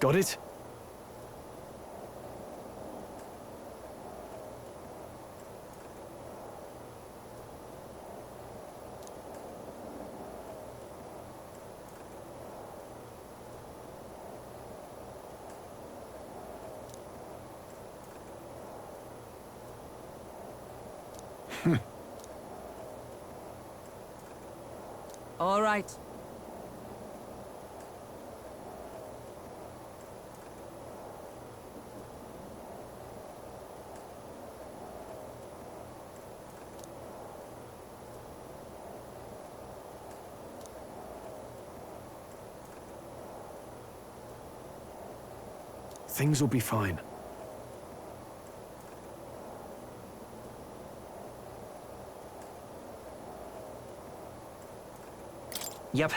Got it? All right. Things will be fine. Yep.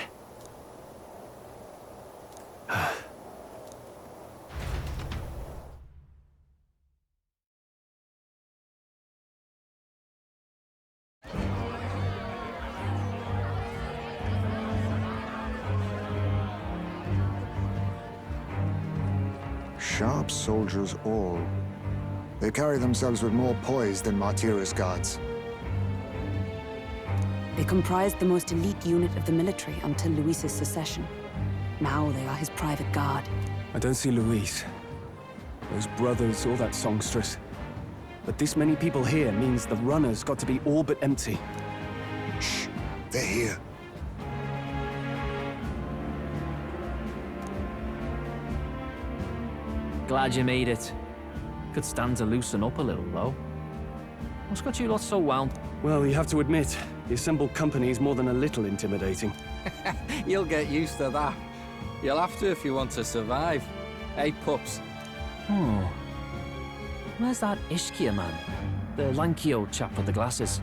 Sharp soldiers all. They carry themselves with more poise than Martyrus guards. They comprised the most elite unit of the military until Luis's secession. Now they are his private guard. I don't see Luis, those brothers, or that songstress. But this many people here means the runners got to be all but empty. Shh, they're here. Glad you made it. Could stand to loosen up a little, though. What's got you lot so wound? Well, you have to admit, the assembled company is more than a little intimidating. You'll get used to that. You'll have to if you want to survive. Hey, pups. Hmm. Where's that Ishkia man? The lanky old chap with the glasses.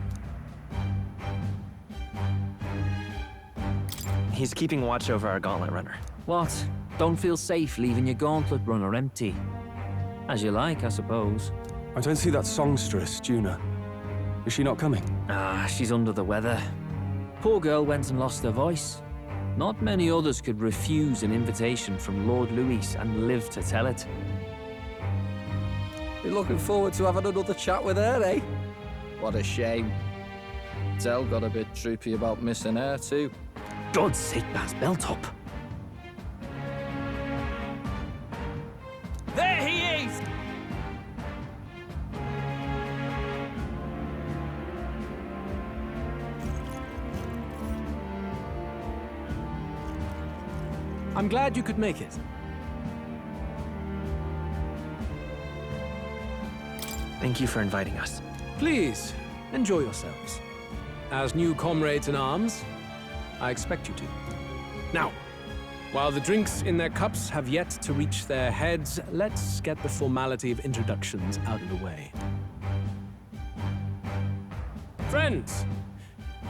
He's keeping watch over our gauntlet runner. What? Don't feel safe leaving your gauntlet runner empty? As you like, I suppose. I don't see that songstress, Junah. Is she not coming? Ah, she's under the weather. Poor girl went and lost her voice. Not many others could refuse an invitation from Lord Luis and live to tell it. You're looking forward to having another chat with her, eh? What a shame. Zell got a bit droopy about missing her, too. God's sake, Baz, belt up. There he is! I'm glad you could make it. Thank you for inviting us. Please, enjoy yourselves. As new comrades in arms, I expect you to. Now, while the drinks in their cups have yet to reach their heads, let's get the formality of introductions out of the way. Friends,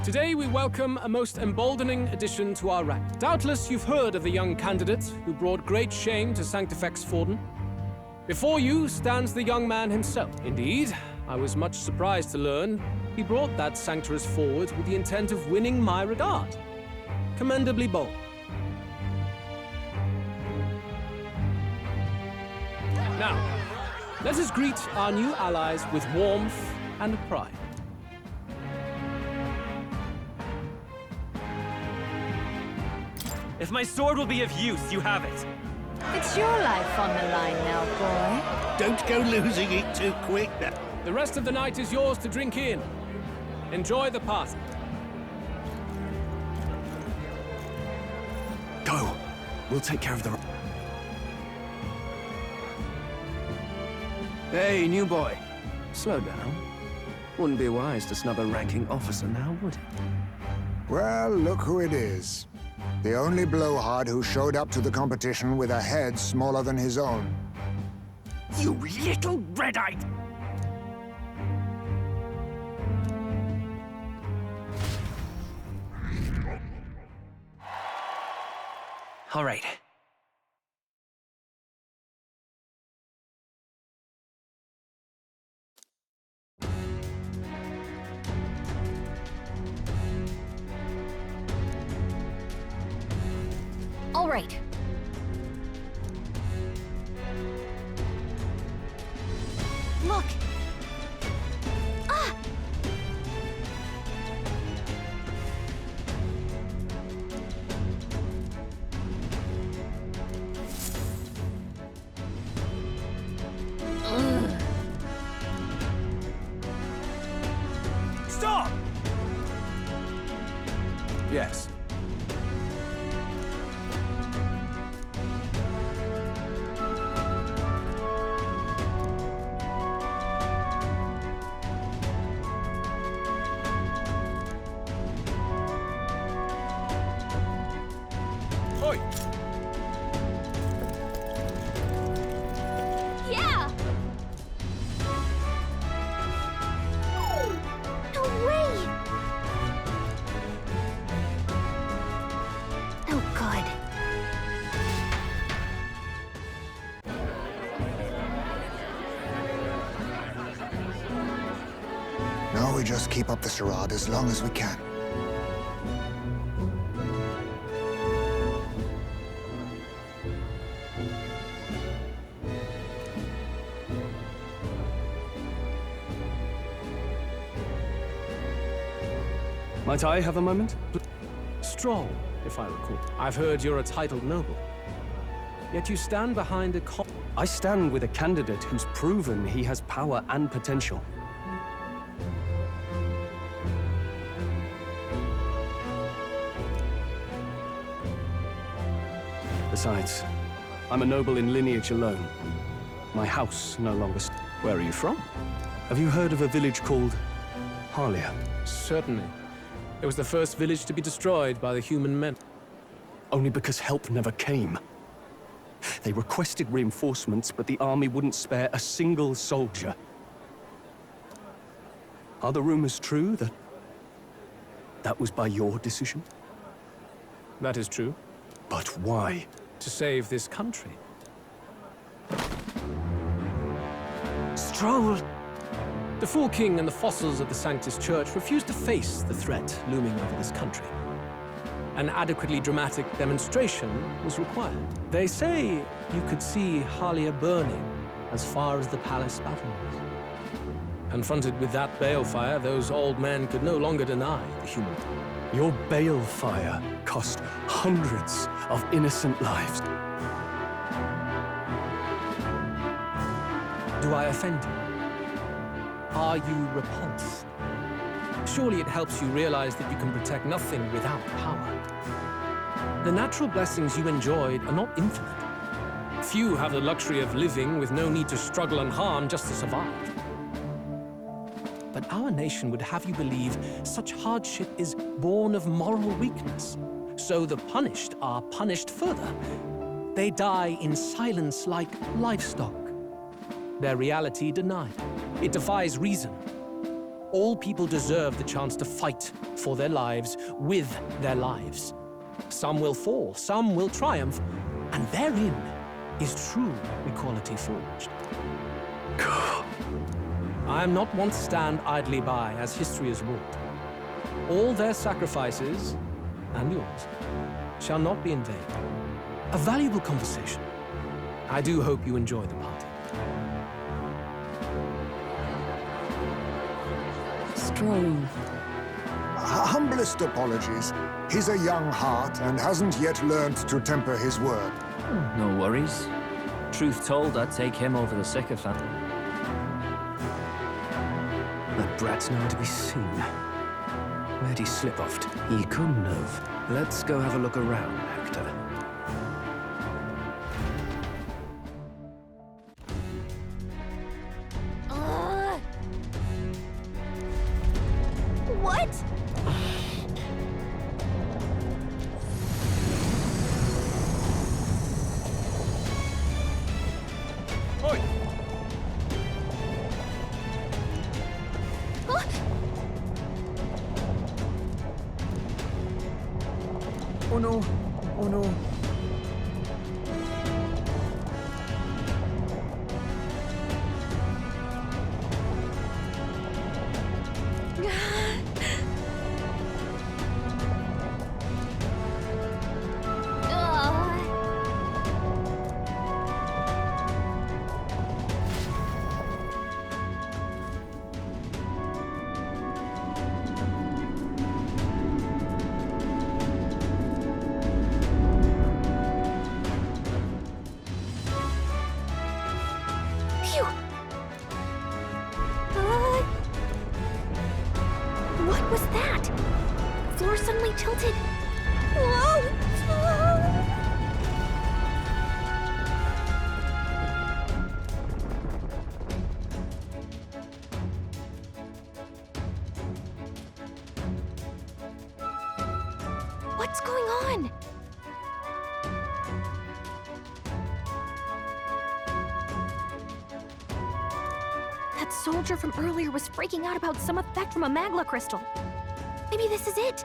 today we welcome a most emboldening addition to our rank. Doubtless you've heard of the young candidate who brought great shame to Sanctifex Forden. Before you stands the young man himself. Indeed, I was much surprised to learn he brought that sanctuarist forward with the intent of winning my regard. Commendably bold. Now, let us greet our new allies with warmth and pride. If my sword will be of use, you have it. It's your life on the line now, boy. Don't go losing it too quick. The rest of the night is yours to drink in. Enjoy the party. Go. We'll take care of the... Hey, new boy. Slow down. Wouldn't be wise to snub a ranking officer now, would it? Well, look who it is. The only blowhard who showed up to the competition with a head smaller than his own. You little red-eyed... All right. All right. Oi! Yeah! No way! Oh, God. Now we just keep up the charade as long as we can. Might I have a moment? Stroll, if I recall. I've heard you're a titled noble. Yet you stand behind a I stand with a candidate who's proven he has power and potential. Besides, I'm a noble in lineage alone. My house no longer Where are you from? Have you heard of a village called Harlia? Certainly. It was the first village to be destroyed by the human men. Only because help never came. They requested reinforcements, but the army wouldn't spare a single soldier. Are the rumors true that that was by your decision? That is true. But why? To save this country. Stroll! The Fool King and the fossils of the Sanctus Church refused to face the threat looming over this country. An adequately dramatic demonstration was required. They say you could see Harlia burning as far as the palace battlements. Confronted with that balefire, those old men could no longer deny the human. Your balefire cost hundreds of innocent lives. Do I offend you? Are you repulsed? Surely it helps you realize that you can protect nothing without power. The natural blessings you enjoyed are not infinite. Few have the luxury of living with no need to struggle and harm just to survive. But our nation would have you believe such hardship is born of moral weakness. So the punished are punished further. They die in silence like livestock. Their reality denied. It defies reason. All people deserve the chance to fight for their lives with their lives. Some will fall, some will triumph, and therein is true equality forged. I am not one to stand idly by as history is wrought. All their sacrifices, and yours, shall not be in vain. A valuable conversation. I do hope you enjoy the party. Stroll. Humblest apologies. He's a young heart and hasn't yet learned to temper his word. No worries. Truth told, I'd take him over the sycophant. That brat's nowhere to be seen. Where'd he slip off to? He couldn't have. Let's go have a look around, Hector. What? Oi! Oh no! Oh no! What was that? The floor suddenly tilted. Whoa! What's going on? That soldier from earlier was freaking out about some effect from a magla crystal. Maybe this is it.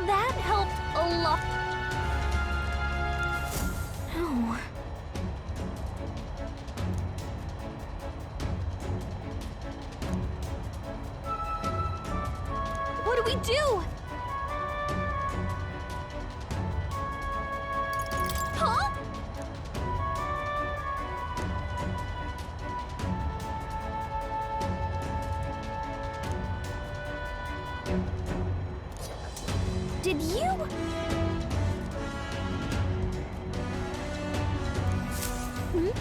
That helped a lot. Oh. What do we do? Huh? Did you? Hmm?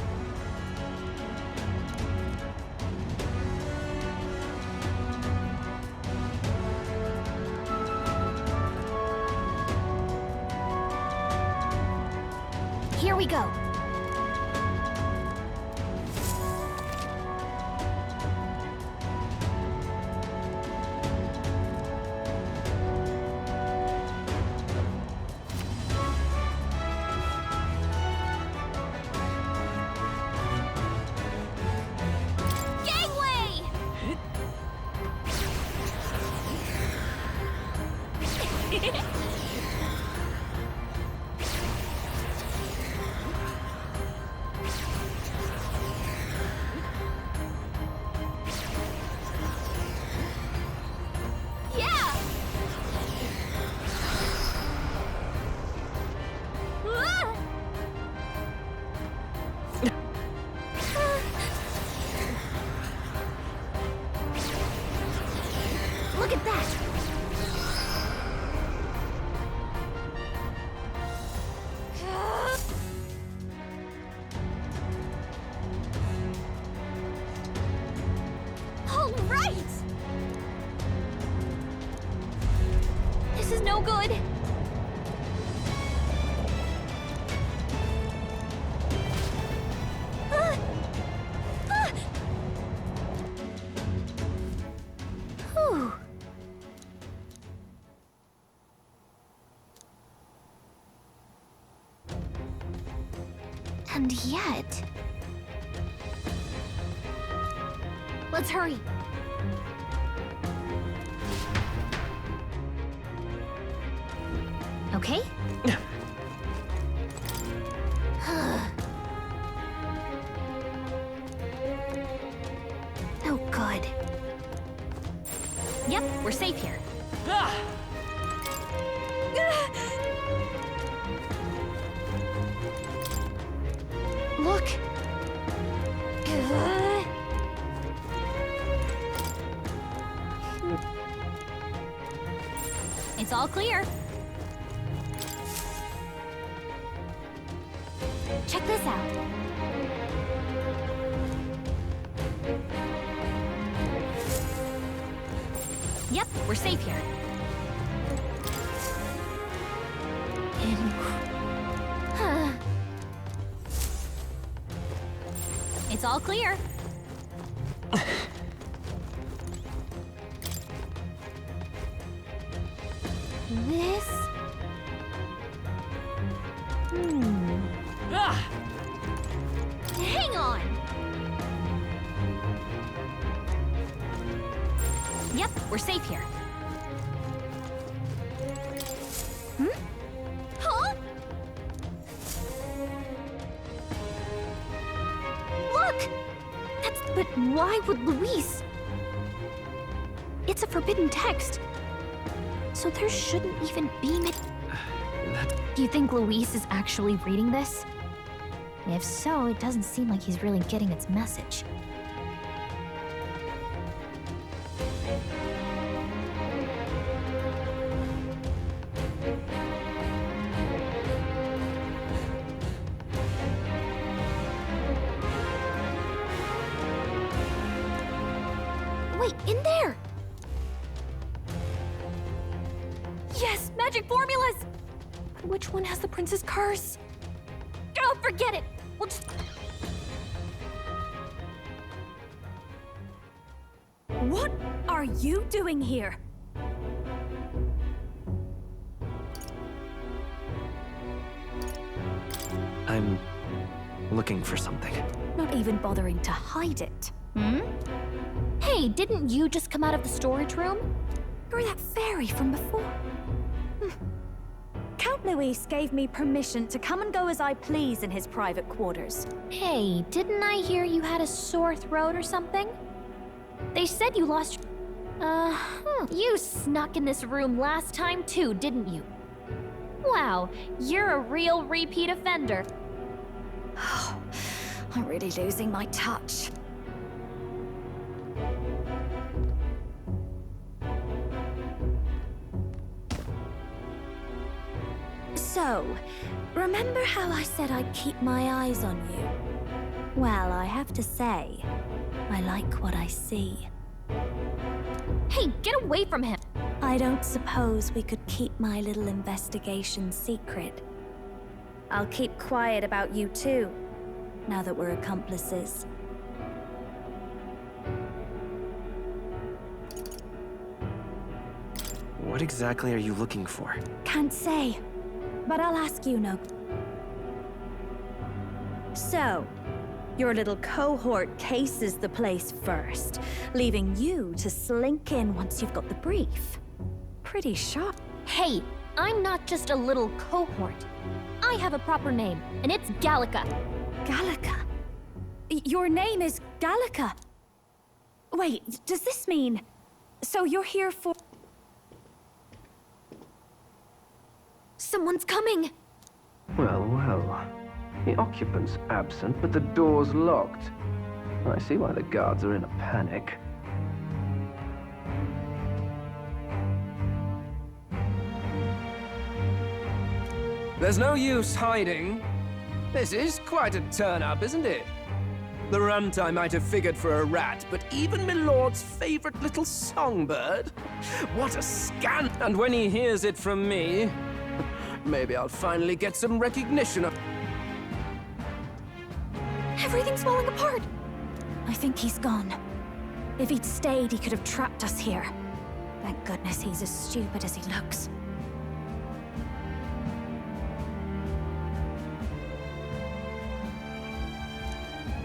Here we go. Gangway! Yeah! Ah! Look at that! All right! This is no good. Ah! Ah! Whew. And yet... Let's hurry. Okay? Oh, good. Yep, we're safe here. Look. It's all clear. Check this out. Yep, we're safe here. It's all clear. This... Hang on! Yep, we're safe here. Huh? Look! But why would Luis? It's a forbidden text. So there shouldn't even be... Do you think Luis is actually reading this? If so, it doesn't seem like he's really getting its message. Wait, in there! Yes, magic formulas! Which one has the prince's curse? Oh, forget it! We'll just... What are you doing here? I'm looking for something. Not even bothering to hide it. Hmm? Hey, didn't you just come out of the storage room? You're that fairy from before. Count Luis gave me permission to come and go as I please in his private quarters. Hey, didn't I hear you had a sore throat or something? They said you lost... You snuck in this room last time too, didn't you? Wow, you're a real repeat offender. I'm really losing my touch. So, remember how I said I'd keep my eyes on you? Well, I have to say, I like what I see. Hey, get away from him! I don't suppose we could keep my little investigation secret. I'll keep quiet about you too, now that we're accomplices. What exactly are you looking for? Can't say, but I'll ask you no. So, your little cohort cases the place first, leaving you to slink in once you've got the brief. Pretty sharp. Hey, I'm not just a little cohort. I have a proper name, and it's Gallica. Gallica? Your name is Gallica? Wait, does this mean... So you're here for... Someone's coming! Well, well. The occupant's absent, but the door's locked. I see why the guards are in a panic. There's no use hiding. This is quite a turn-up, isn't it? The runt I might have figured for a rat, but even Milord's favorite little songbird? What a scan! And when he hears it from me, maybe I'll finally get some recognition of... Everything's falling apart! I think he's gone. If he'd stayed, he could have trapped us here. Thank goodness he's as stupid as he looks.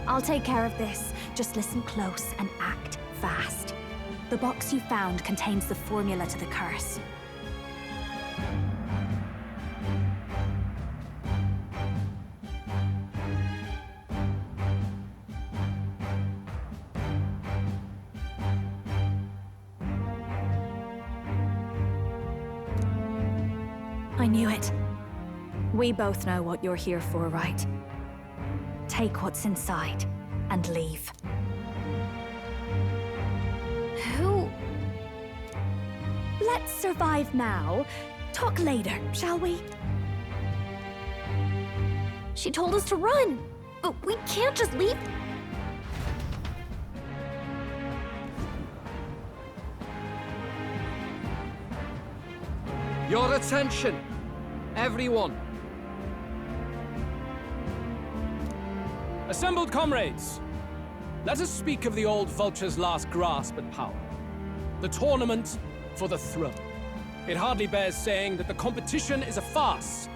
I'll take care of this. Just listen close and act fast. The box you found contains the formula to the curse. I knew it. We both know what you're here for, right? Take what's inside and leave. Who? Let's survive now. Talk later, shall we? She told us to run! But we can't just leave... Your attention, everyone. Assembled comrades, let us speak of the old vulture's last grasp at power. The tournament for the throne. It hardly bears saying that the competition is a farce.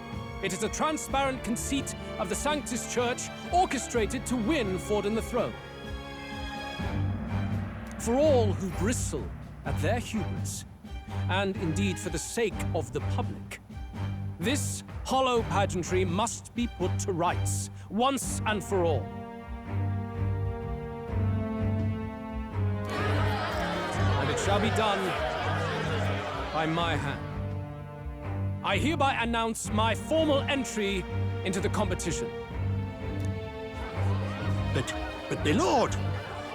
It is a transparent conceit of the Sanctus Church orchestrated to win Forden the throne. For all who bristle at their hubris, and indeed for the sake of the public, this hollow pageantry must be put to rights, once and for all. And it shall be done by my hand. I hereby announce my formal entry into the competition. But my lord,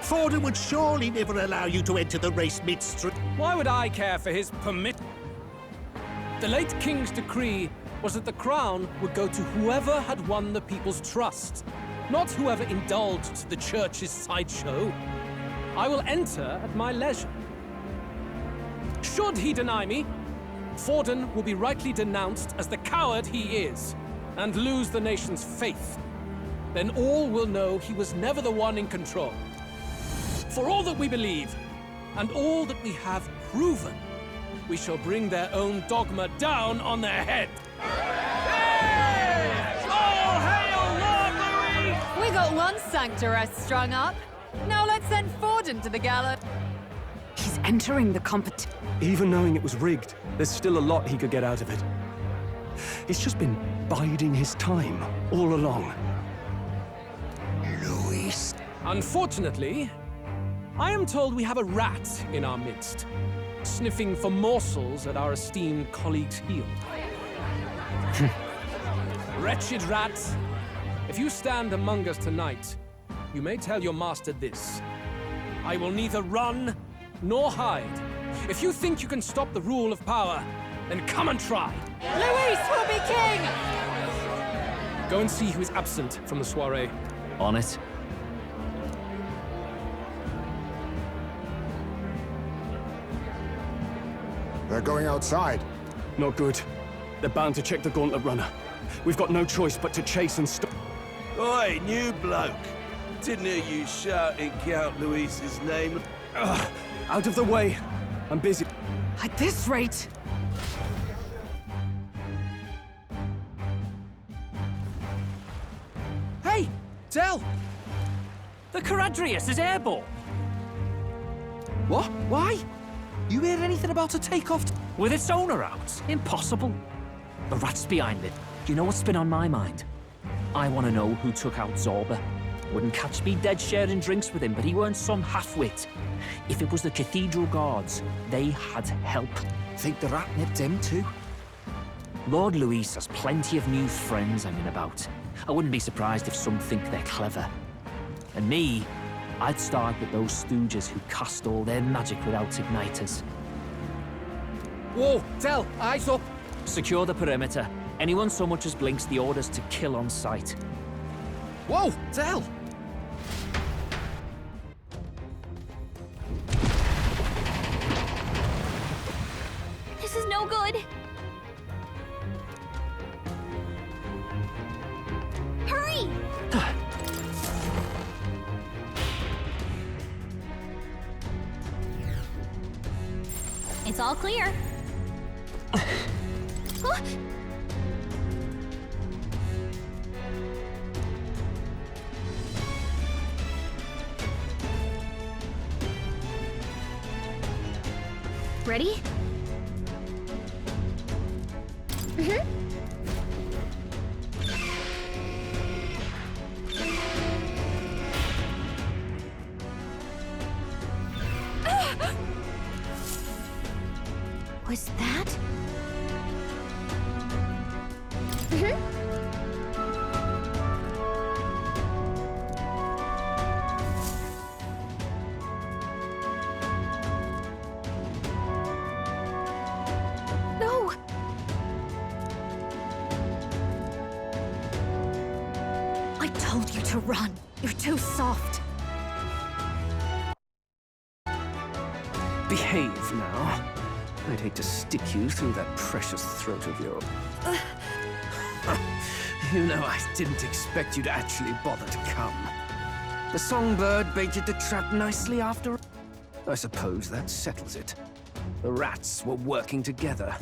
Forden would surely never allow you to enter the race midstream. Why would I care for his permit? The late king's decree was that the crown would go to whoever had won the people's trust, not whoever indulged the church's sideshow. I will enter at my leisure. Should he deny me, Forden will be rightly denounced as the coward he is, and lose the nation's faith. Then all will know he was never the one in control. For all that we believe, and all that we have proven, we shall bring their own dogma down on their head. All hail Lord Louis! We got one sanctoress strung up. Now let's send Forden to the gallows. He's entering the competition. Even knowing it was rigged, there's still a lot he could get out of it. He's just been biding his time all along. Luis. Unfortunately, I am told we have a rat in our midst, sniffing for morsels at our esteemed colleague's heel. Wretched rat, if you stand among us tonight, you may tell your master this. I will neither run nor hide. If you think you can stop the rule of power, then come and try. Luis will be king! Go and see who is absent from the soiree. On it. They're going outside. Not good. They're bound to check the gauntlet runner. We've got no choice but to chase and stop. Oi, new bloke. Didn't hear you shouting Count Luis's name. Out of the way. I'm busy. At this rate... Hey, Dell! The Caradrius is airborne! What? Why? You heard anything about a takeoff? With its owner out? Impossible. The rat's behind it. Do you know what's been on my mind? I want to know who took out Zorba. Wouldn't catch me dead sharing drinks with him, but he weren't some half-wit. If it was the Cathedral Guards, they had help. Think the rat nipped him too? Lord Luis has plenty of new friends hanging about. I wouldn't be surprised if some think they're clever. And me, I'd start with those stooges who cast all their magic without igniters. Whoa, Dell, eyes up! Secure the perimeter. Anyone so much as blinks, the orders to kill on sight. Whoa, Dell! This is no good. Hurry! It's all clear. Huh? Ready? Was that? No! I told you to run. You're too soft. Behave now. I'd hate to stick you through that precious throat of yours. You know, I didn't expect you to actually bother to come. The songbird baited the trap nicely after. I suppose that settles it. The rats were working together.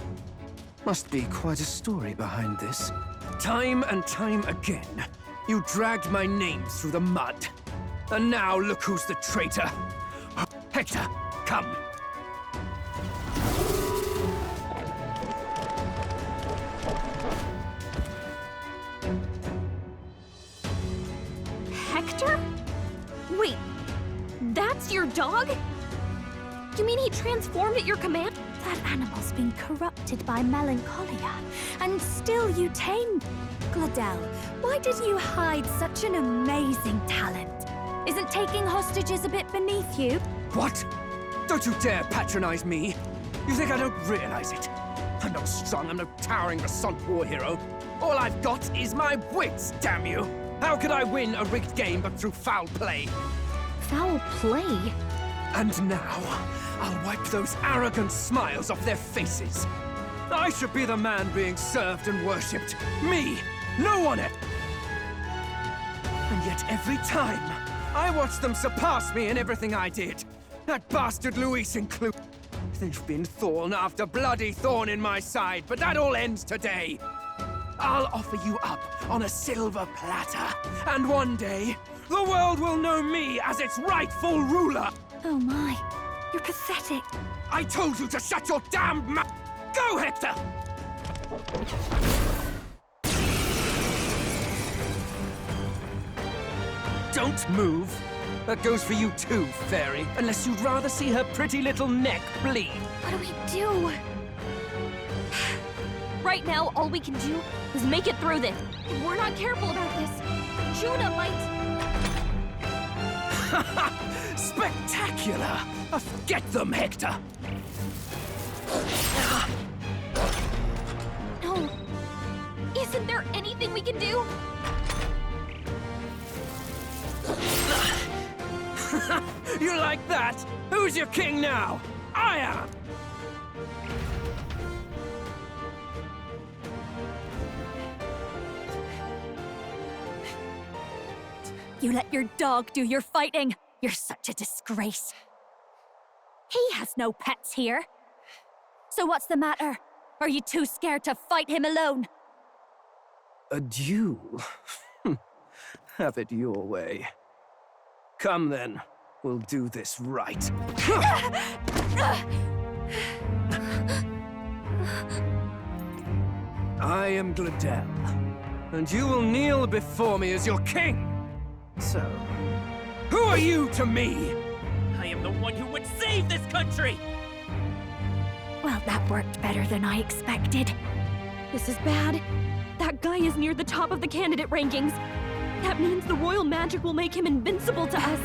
Must be quite a story behind this. Time and time again, you dragged my name through the mud. And now look who's the traitor. Hector, come. Hector? Wait, that's your dog? You mean he transformed at your command? That animal's been corrupted by melancholia, and still you tamed. Glodell, why did you hide such an amazing talent? Isn't taking hostages a bit beneath you? What? Don't you dare patronize me! You think I don't realize it? I'm not strong, I'm no towering Resant war hero. All I've got is my wits, damn you! How could I win a rigged game but through foul play? Foul play? And now, I'll wipe those arrogant smiles off their faces. I should be the man being served and worshipped. Me! No one else! And yet every time, I watch them surpass me in everything I did. That bastard Luis included. They've been thorn after bloody thorn in my side, but that all ends today. I'll offer you up on a silver platter, and one day, the world will know me as its rightful ruler! Oh my, you're pathetic. I told you to shut your damned mouth! Go, Hector! Don't move. That goes for you too, fairy. Unless you'd rather see her pretty little neck bleed. What do we do? Right now, all we can do is make it through this. If we're not careful about this, Junah might... Spectacular! Get them, Hector! No. Isn't there anything we can do? You like that? Who's your king now? I am! You let your dog do your fighting. You're such a disgrace. He has no pets here. So what's the matter? Are you too scared to fight him alone? A duel? Have it your way. Come then, we'll do this right. I am Glodell, and you will kneel before me as your king. So, who are you to me? I am the one who would save this country! Well, that worked better than I expected. This is bad. That guy is near the top of the candidate rankings. That means the royal magic will make him invincible to us.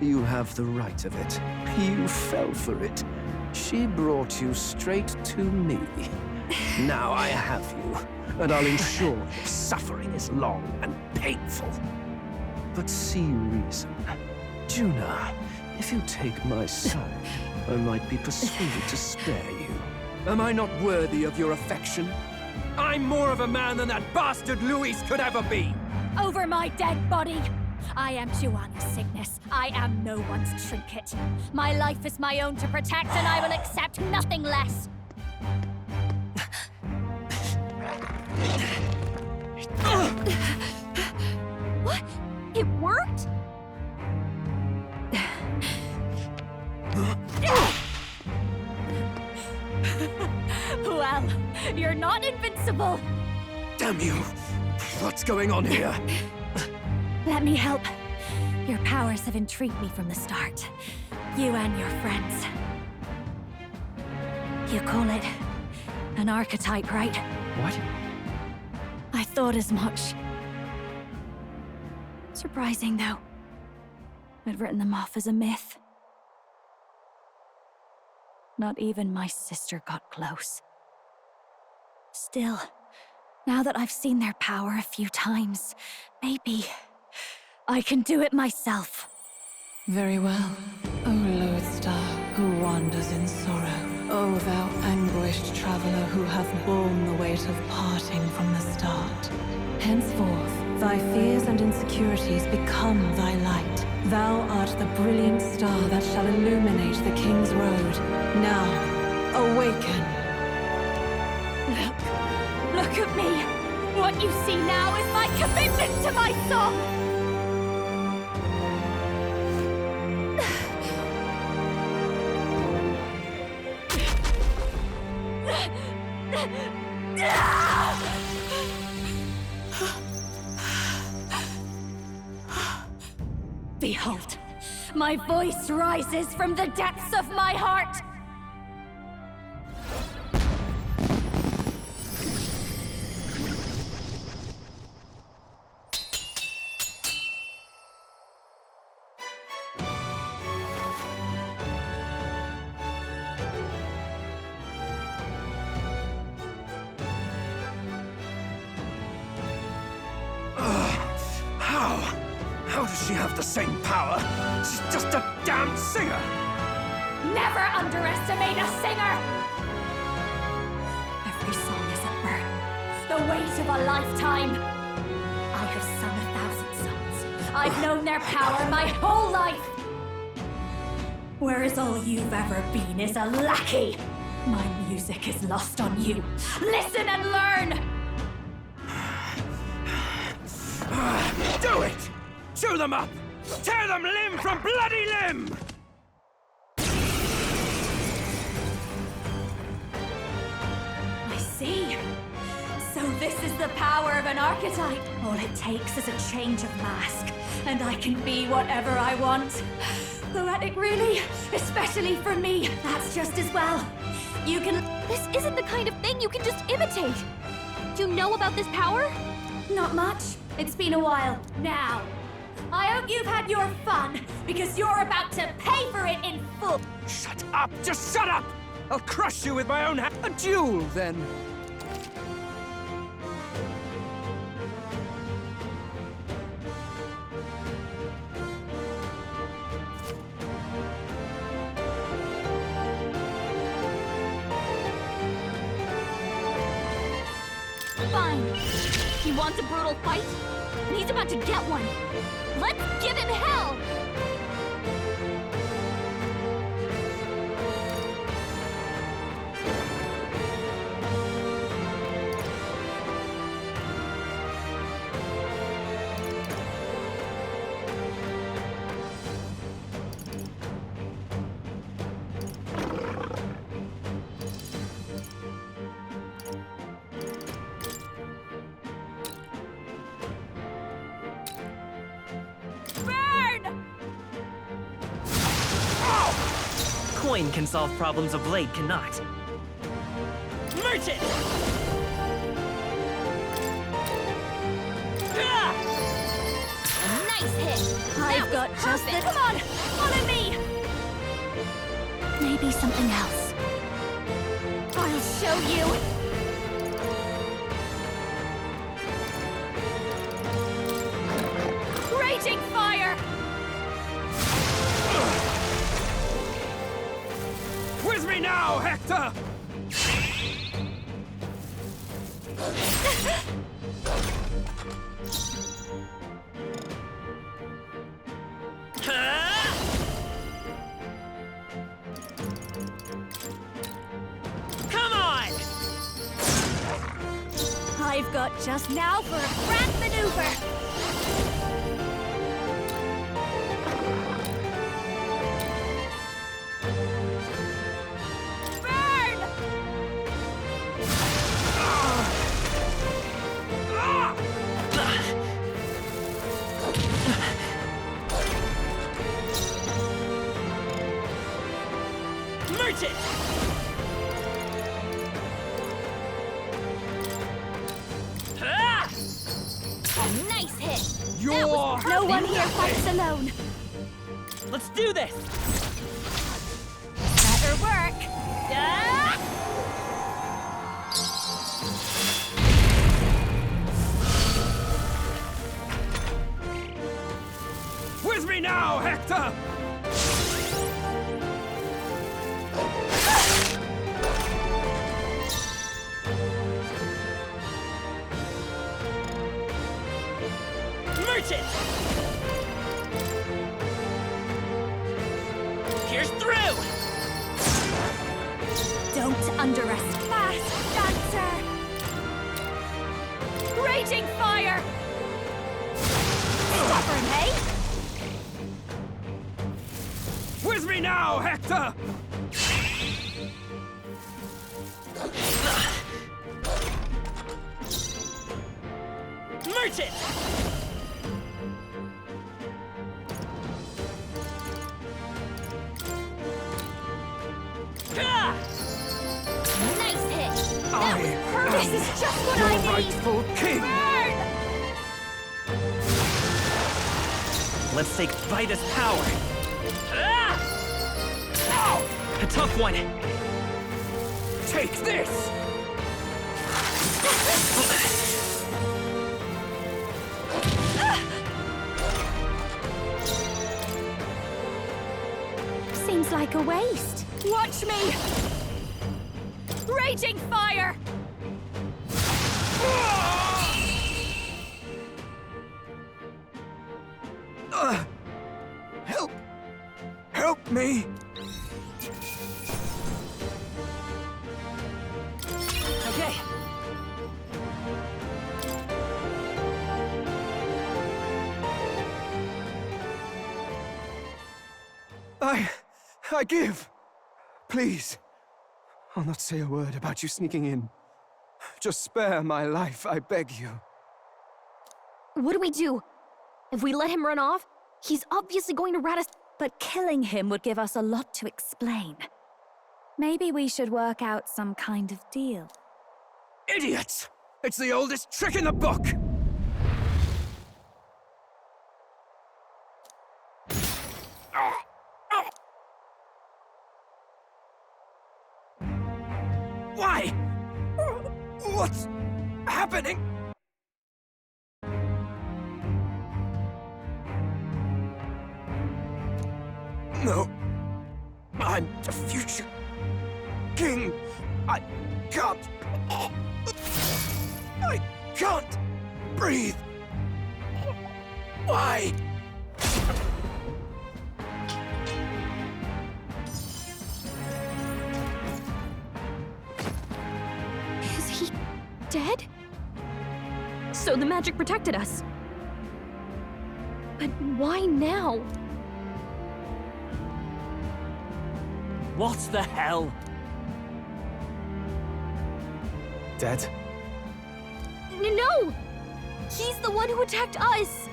You have the right of it. You fell for it. She brought you straight to me. Now I have you, and I'll ensure your suffering is long and painful. But see reason. Junah, if you take my side, I might be persuaded to spare you. Am I not worthy of your affection? I'm more of a man than that bastard Luis could ever be! Over my dead body! I am Junahs' sickness. I am no one's trinket. My life is my own to protect, and I will accept nothing less. What? It worked? Well, you're not invincible. Damn you! What's going on here? Let me help. Your powers have intrigued me from the start. You and your friends. You call it an archetype, right? What? I thought as much. Surprising, though. I'd written them off as a myth. Not even my sister got close. Still, now that I've seen their power a few times, maybe I can do it myself. Very well, O lodestar who wanders in sorrow. O thou anguished traveler who hath borne the weight of parting from the start. Henceforth, thy fears and insecurities become thy light. Thou art the brilliant star that shall illuminate the King's Road. Now, awaken. Look at me! What you see now is my commitment to my song! Behold, my voice rises from the depths of my heart! How does she have the same power? She's just a damn singer! Never underestimate a singer! Every song is a burden, the weight of a lifetime. I have sung 1,000 songs. I've known their power my whole life. Whereas all you've ever been is a lackey. My music is lost on you. Listen and learn! Do it! Chew them up! Tear them limb from bloody limb! I see. So this is the power of an archetype. All it takes is a change of mask, and I can be whatever I want. Poetic, really? Especially for me. That's just as well. You can... This isn't the kind of thing you can just imitate. Do you know about this power? Not much. It's been a while. Now, I hope you've had your fun, because you're about to pay for it in full. Shut up! Just shut up! I'll crush you with my own hand. A duel, then. Fine. He wants a brutal fight, and he's about to get one. Let's give him hell! Coin can solve problems a blade cannot. Merchant! Nice hit! I've got just the... Come on! Follow me! Maybe something else. I'll show you! Raging fire! With me now, Hector! Come on! I've got just now for a grand maneuver! Merchant! A nice hit! You're... No one here fights alone! Let's do this! Better work! With me now, Hector! Merchant! Pierce through! Don't underestimate Fast Dancer! Raging fire! Stubborn, eh? With me now, Hector! Merchant! Nice hit! This is just what your I need! rightful king! Burn! Let's take Vitus power! A tough one! Take this! like a waste. Watch me! Raging fire! Help! Help me! Okay. I give. Please. I'll not say a word about you sneaking in. Just spare my life, I beg you. What do we do? If we let him run off, he's obviously going to rat us. But killing him would give us a lot to explain. Maybe we should work out some kind of deal. Idiots! It's the oldest trick in the book! Why? What's happening? No. I'm the future king. I can't breathe. Why? Is he dead? So the magic protected us. But why now? What the hell? Dead? No! He's the one who attacked us!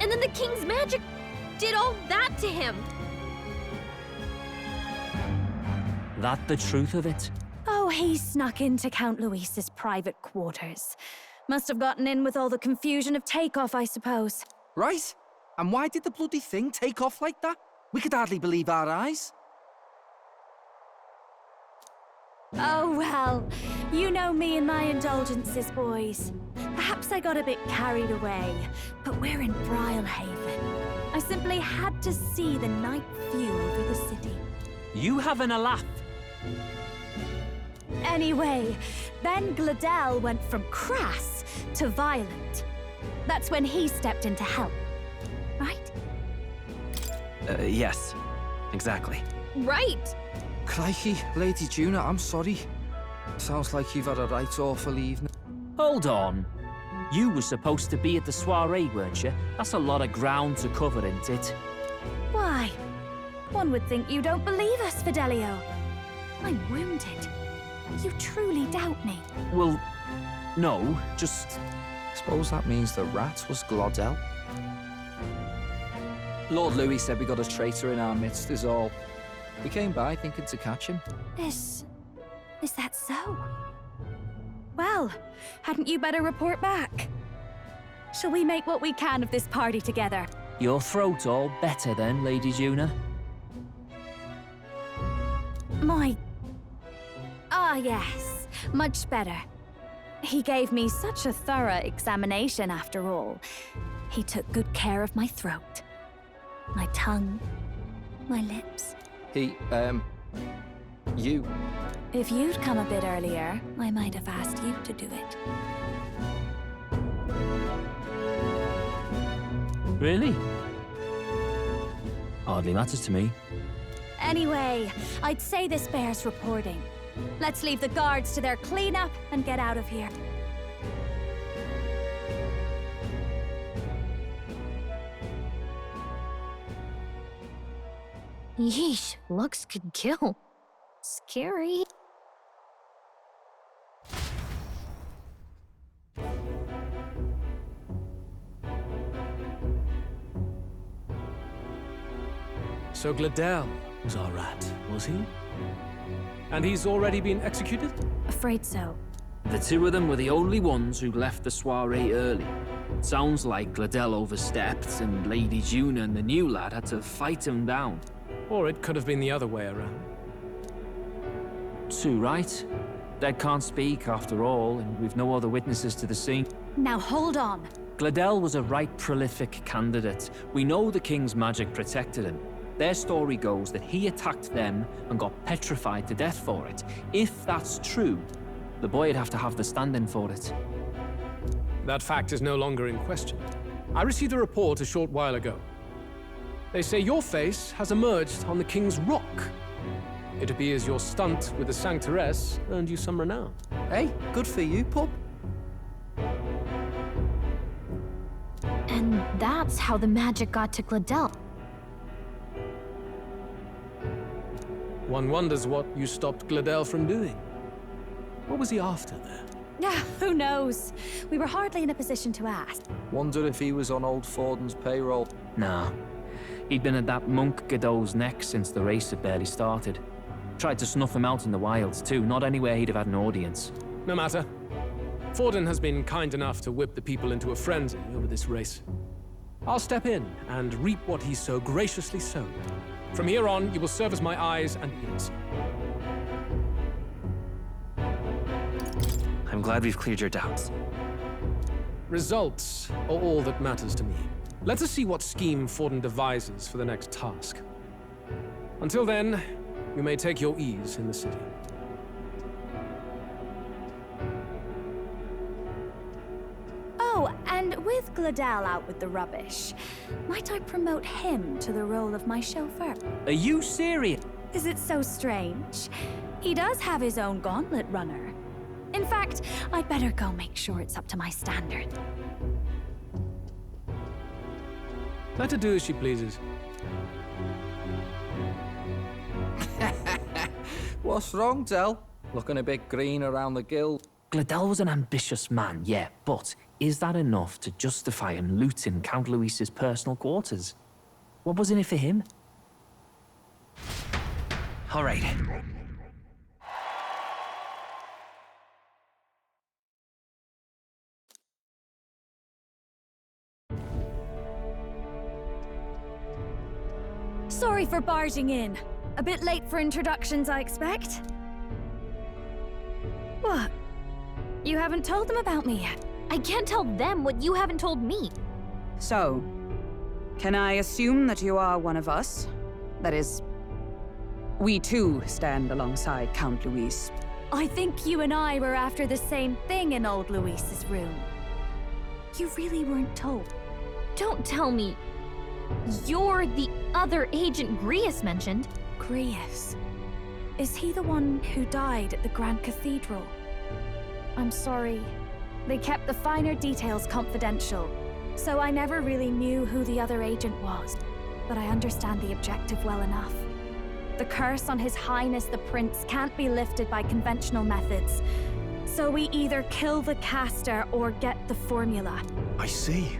And then the king's magic did all that to him! That the truth of it? Oh, he snuck into Count Luis's private quarters. Must have gotten in with all the confusion of takeoff, I suppose. Right? And why did the bloody thing take off like that? We could hardly believe our eyes. Oh, well, you know me and my indulgences, boys. Perhaps I got a bit carried away, but we're in Brilehaven. I simply had to see the night view over the city. You having a laugh? Anyway, then Glodell went from crass to violent. That's when he stepped in to help, right? Yes, exactly. Right! Crikey, Lady Junah, I'm sorry. Sounds like you've had a right awful evening. Hold on. You were supposed to be at the soiree, weren't you? That's a lot of ground to cover, isn't it? Why? One would think you don't believe us, Fidelio. I'm wounded. You truly doubt me. Well, no, just... Suppose that means the rat was Glodell. Lord Louis said we got a traitor in our midst is all. We came by thinking to catch him. Is that so? Well, hadn't you better report back? Shall we make what we can of this party together? Your throat all better then, Lady Junah? Yes, much better. He gave me such a thorough examination after all. He took good care of my throat, my tongue, my lips. You. If you'd come a bit earlier, I might have asked you to do it. Really? Hardly matters to me. Anyway, I'd say this bears reporting. Let's leave the guards to their cleanup and get out of here. Yeesh, looks could kill. Scary. So Glodell was our rat, was he? And he's already been executed? Afraid so. The two of them were the only ones who left the soiree early. Sounds like Glodell overstepped, and Lady Junah and the new lad had to fight him down. Or it could have been the other way around. Too right. Dead can't speak, after all, and we've no other witnesses to the scene. Now hold on. Glodell was a right prolific candidate. We know the king's magic protected him. Their story goes that he attacked them and got petrified to death for it. If that's true, the boy'd have to have the stand-in for it. That fact is no longer in question. I received a report a short while ago. They say your face has emerged on the King's Rock. It appears your stunt with the Sanctoress earned you some renown. Hey, good for you, pup. And that's how the magic got to Glodell. One wonders what you stopped Glodell from doing. What was he after there? Who knows? We were hardly in a position to ask. Wonder if he was on old Forden's payroll. Nah. He'd been at that monk Godot's neck since the race had barely started. Tried to snuff him out in the wilds too, not anywhere he'd have had an audience. No matter. Forden has been kind enough to whip the people into a frenzy over this race. I'll step in and reap what he's so graciously sown. From here on, you will serve as my eyes and ears. I'm glad we've cleared your doubts. Results are all that matters to me. Let us see what scheme Forden devises for the next task. Until then, you may take your ease in the city. Oh, and with Glodell out with the rubbish, might I promote him to the role of my chauffeur? Are you serious? Is it so strange? He does have his own gauntlet runner. In fact, I'd better go make sure it's up to my standard. Let her do as she pleases. What's wrong, Dell? Looking a bit green around the gill. Glodell was an ambitious man, yeah, but is that enough to justify him looting Count Luis's personal quarters? What was in it for him? All right. Sorry for barging in. A bit late for introductions, I expect. What? You haven't told them about me yet? I can't tell them what you haven't told me. So, can I assume that you are one of us? That is, we too stand alongside Count Luis. I think you and I were after the same thing in old Luis's room. You really weren't told. Don't tell me. You're the other agent Grius mentioned. Grius? Is he the one who died at the Grand Cathedral? I'm sorry. They kept the finer details confidential, so I never really knew who the other agent was. But I understand the objective well enough. The curse on His Highness the Prince can't be lifted by conventional methods. So we either kill the caster or get the formula. I see.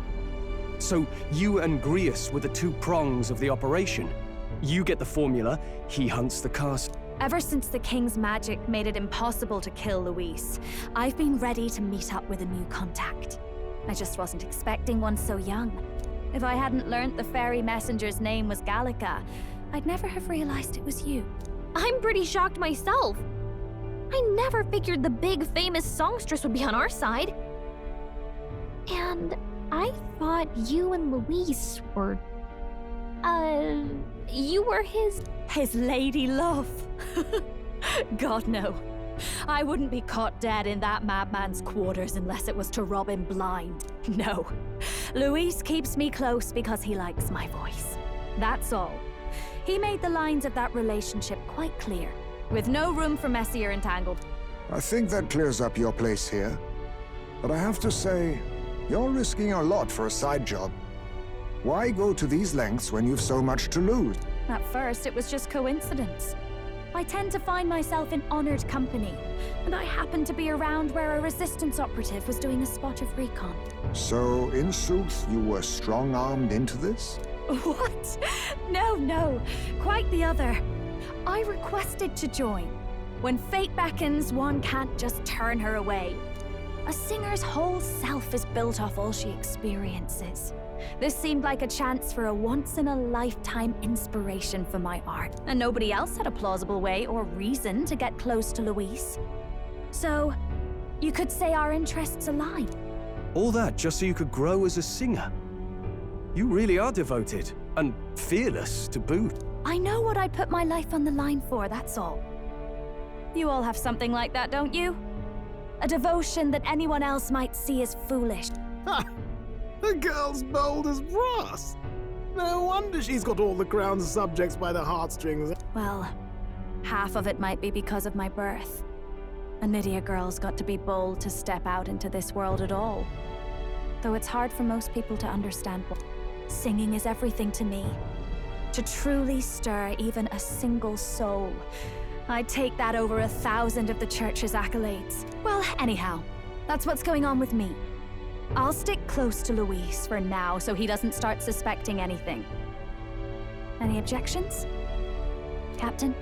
So you and Grius were the two prongs of the operation. You get the formula, he hunts the cast. Ever since the King's magic made it impossible to kill Luis, I've been ready to meet up with a new contact. I just wasn't expecting one so young. If I hadn't learnt the fairy messenger's name was Gallica, I'd never have realized it was you. I'm pretty shocked myself. I never figured the big famous songstress would be on our side. And I thought you and Luis were... you were his lady love. God, no. I wouldn't be caught dead in that madman's quarters unless it was to rob him blind. No. Luis keeps me close because he likes my voice. That's all. He made the lines of that relationship quite clear, with no room for messy or entangled. I think that clears up your place here. But I have to say, you're risking a lot for a side job. Why go to these lengths when you've so much to lose? At first, it was just coincidence. I tend to find myself in honored company, and I happened to be around where a resistance operative was doing a spot of recon. So, in sooth, you were strong-armed into this? What? No. Quite the other. I requested to join. When fate beckons, one can't just turn her away. A singer's whole self is built off all she experiences. This seemed like a chance for a once-in-a-lifetime inspiration for my art, and nobody else had a plausible way or reason to get close to Luis. So, you could say our interests align. All that just so you could grow as a singer. You really are devoted, and fearless to boot. I know what I'd put my life on the line for, that's all. You all have something like that, don't you? A devotion that anyone else might see as foolish. Ha! The girl's bold as brass. No wonder she's got all the crown's subjects by the heartstrings. Well, half of it might be because of my birth. A Nydia girl's got to be bold to step out into this world at all. Though it's hard for most people to understand what singing is everything to me. To truly stir even a single soul. I'd take that over 1,000 of the church's accolades. Well, anyhow, that's what's going on with me. I'll stick close to Luis for now so he doesn't start suspecting anything. Any objections? Captain?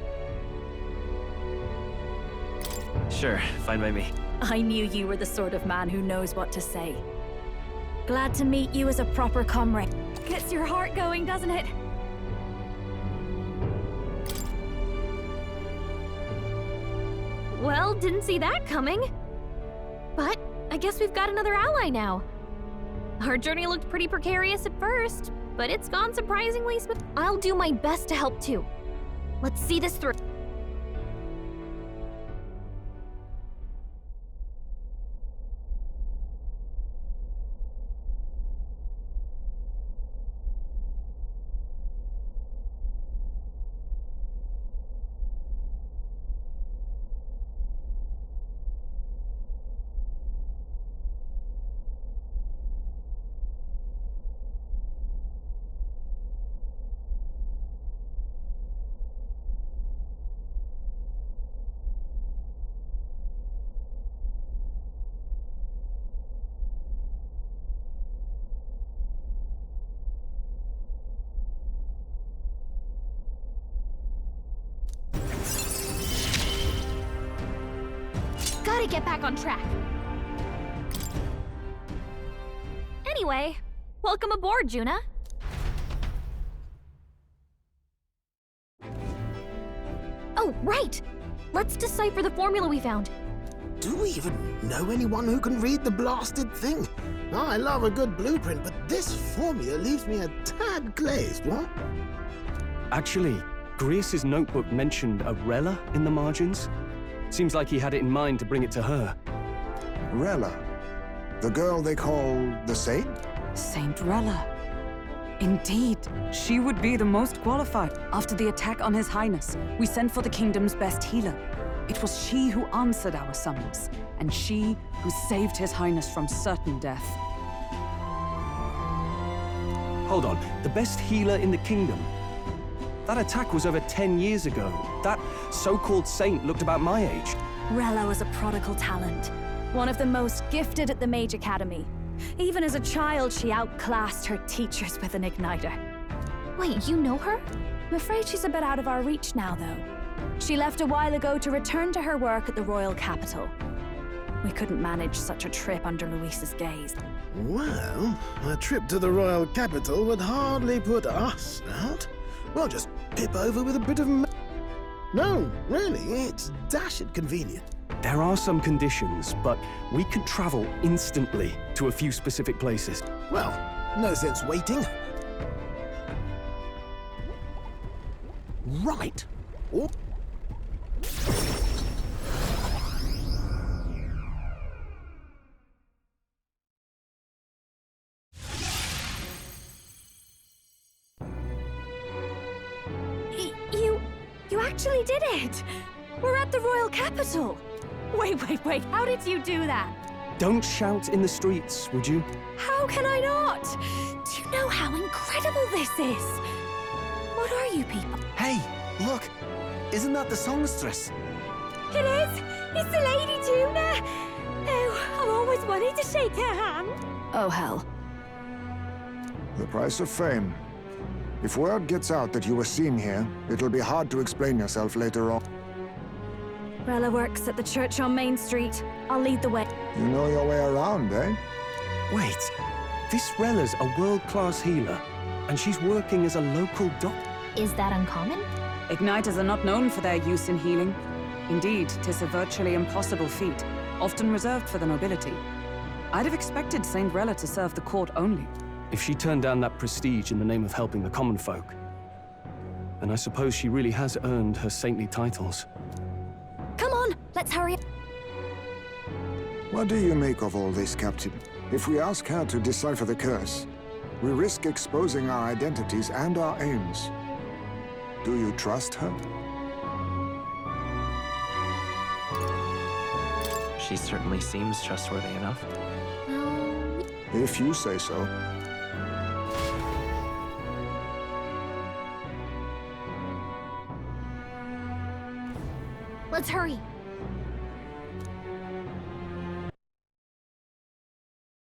Sure, fine by me. I knew you were the sort of man who knows what to say. Glad to meet you as a proper comrade. Gets your heart going, doesn't it? Well, didn't see that coming. But I guess we've got another ally now. Our journey looked pretty precarious at first, but it's gone surprisingly smooth. I'll do my best to help too. Let's see this through. Gotta get back on track. Anyway, welcome aboard, Junah. Oh, right! Let's decipher the formula we found. Do we even know anyone who can read the blasted thing? I love a good blueprint, but this formula leaves me a tad glazed, what? Actually, Grease's notebook mentioned a Rella in the margins. Seems like he had it in mind to bring it to her. Rella? The girl they call the Saint? Saint Rella. Indeed, she would be the most qualified. After the attack on His Highness, we sent for the kingdom's best healer. It was she who answered our summons, and she who saved His Highness from certain death. Hold on, the best healer in the kingdom? That attack was over 10 years ago. That so-called saint looked about my age. Rella was a prodigal talent. One of the most gifted at the Mage Academy. Even as a child, she outclassed her teachers with an igniter. Wait, you know her? I'm afraid she's a bit out of our reach now, though. She left a while ago to return to her work at the royal capital. We couldn't manage such a trip under Luis's gaze. Well, a trip to the royal capital would hardly put us out. We'll just pip over with a bit of No, really, it's dashed convenient. There are some conditions, but we can travel instantly to a few specific places. Well, no sense waiting. Right. Oh. You actually did it! We're at the royal capital! Wait, how did you do that? Don't shout in the streets, would you? How can I not? Do you know how incredible this is? What are you people? Hey, look! Isn't that the songstress? It is! It's the Lady Junah! Oh, I've always wanted to shake her hand. Oh, hell. The price of fame. If word gets out that you were seen here, it'll be hard to explain yourself later on. Rella works at the church on Main Street. I'll lead the way. You know your way around, eh? Wait, this Rella's a world-class healer, and she's working as a local doctor. Is that uncommon? Igniters are not known for their use in healing. Indeed, 'tis a virtually impossible feat, often reserved for the nobility. I'd have expected Saint Rella to serve the court only. If she turned down that prestige in the name of helping the common folk. And I suppose she really has earned her saintly titles. Come on, let's hurry. What do you make of all this, Captain? If we ask her to decipher the curse, we risk exposing our identities and our aims. Do you trust her? She certainly seems trustworthy enough. If you say so. Let's hurry.